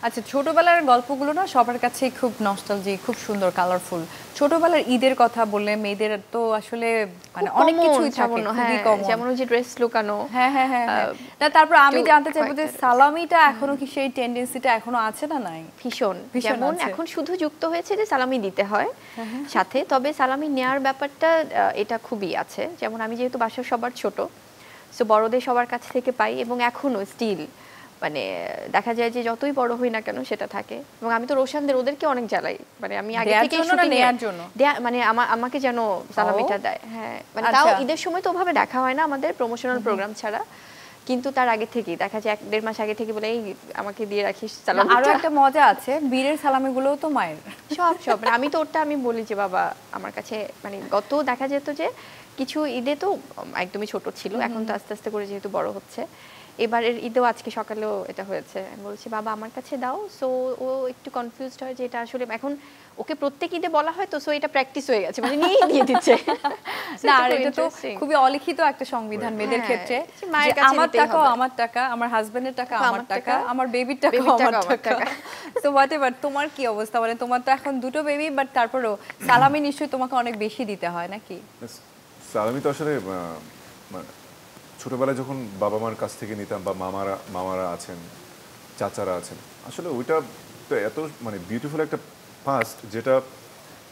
আচ্ছা, ছোটবেলার গল্পগুলো না সবার কাছেই খুব নস্টালজিক, খুব সুন্দর, কালারফুল। ছোটবেলার ঈদের কথা বললে মেয়েদের তো আসলে মানে অনেক কিছুই থাকে, খুবই কমন। যেমন ওই যে ড্রেস লুকানো। হ্যাঁ হ্যাঁ হ্যাঁ। না, তারপর আমি জানতে চাইবো যে কয়েকটা সালামিটা এখনো কি সেই টেন্ডেন্সিটা এখনো আছে না নাই? ভীষণ, ভীষণ যেমন আছে। এখন শুধু যুক্ত হয়েছে যে সালামি দিতে হয় সাথে, তবে সালামি নেয়ার ব্যাপারটা এটা খুবই আছে। যেমন আমি যেহেতু বাসার সবার ছোট, সো বড়দের সবার কাছ থেকে পাই এবং এখনো স্টিল মানে দেখা যায় যে যতই বড় হই না কেন সেটা থাকে। এবং আমি তো রোশানদের ওদেরকে অনেক জ্বালাই, মানে আমি আগে দেয়ার থেকে জন্য না শুটিং নেয়ার জন্য? মানে আমাকে যেন সালামিটা দেয়। হ্যাঁ, মানে তাও আচ্ছা। ঈদের সময় তো ওভাবে দেখা হয় না আমাদের প্রমোশনাল প্রোগ্রাম ছাড়া, কিন্তু তার আগে থেকেই দেখা যায় 1-1.5 মাস আগে থেকে বলে এই আমাকে দিয়ে রাখিস না, সালামিটা। আরো একটা মজা আছে, বীরের সালামিগুলোও তো মায়ের। সব মানে আমি তো ওটা আমি বলি যে বাবা আমার কাছে মানে গত দেখা যেত যে কিছু ঈদে তো একদমই ছোট ছিল, এখন তো আস্তে আস্তে করে যেহেতু বড় হচ্ছে, এবারের ঈদেও আজকে সকালেও এটা হয়েছে, আমি বলছি বাবা আমার কাছে দাও। সো ও একটু কনফিউজড হয় যে এটা আসলে এখন ওকে প্রত্যেক ঈদে বলা হয় তো, সো এটা প্র্যাকটিস হয়ে গেছে, মানে নিয়েই দিয়ে দিচ্ছে। না, আর এটা তো খুবই অলিখিত একটা সংবিধান মেয়েদের ক্ষেত্রে, যে মায়ের যে কাছে আমার নিতেই টাকাও হবে। আমার টাকা, আমার হাজবেন্ডের টাকা টাকা আমার আমার টাকা, টাকা, আমার বেবির টাকা বেবির আমার টাকা আমার টাকা। টাকা। তো হোয়াটএভার, তোমার কি অবস্থা? মানে তোমার তো এখন দুটো বেবি, বাট তারপরেও সালামি নিশ্চয়ই তোমাকে অনেক বেশি দিতে হয় নাকি? সালামি তো আসলে মানে ছোটবেলায় যখন বাবা মার কাছ থেকে নিতাম, বা মামারা আছেন, চাচারা আছেন, আসলে ওইটা তো এত মানে বিউটিফুল একটা পাস্ট, যেটা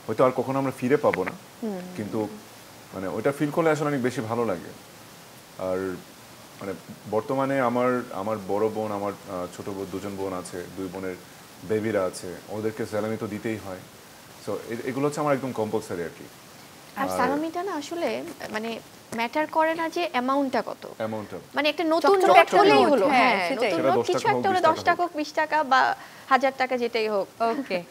হয়তো আর কখনো আমরা ফিরে পাবো না, কিন্তু মানে ওইটা ফিল করলে আসলে অনেক বেশি ভালো লাগে। আর মানে বর্তমানে আমার আমার বড় বোন, আমার ছোট বোন, দুজন বোন আছে, দুই বোনের বেবিরা আছে, ওদেরকে স্যালামি তো দিতেই হয়। সো এগুলো হচ্ছে আমার একদম কম্পালসারি আর কি। আর সালামিটা না আসলে মানে ম্যাটার করে না যে অ্যামাউন্টটা কত, অ্যামাউন্টটা মানে একটা নতুন চকচকে নোট একটা হলেই নোট, হলো। হ্যাঁ, হ্যাঁ, সেটাই। নতুন সেটা নোট 10 কিছু টাকা হোক, একটা হলে 20 10 টাকা হোক, 20 টাকা বা 1000 টাকা যেটাই হোক। ওকে।